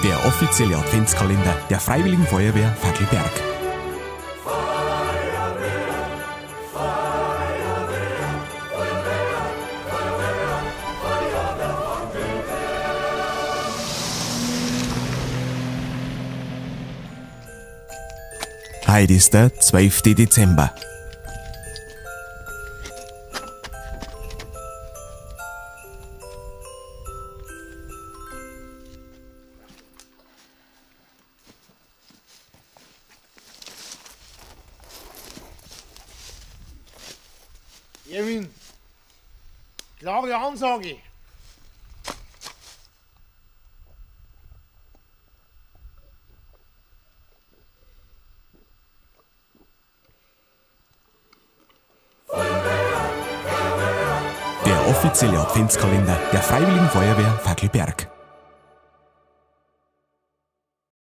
Der offizielle Adventskalender der Freiwilligen Feuerwehr Facklberg. Heute ist der 12. Dezember. Erwin, klare Ansage. Der offizielle Adventskalender der Freiwilligen Feuerwehr Facklberg.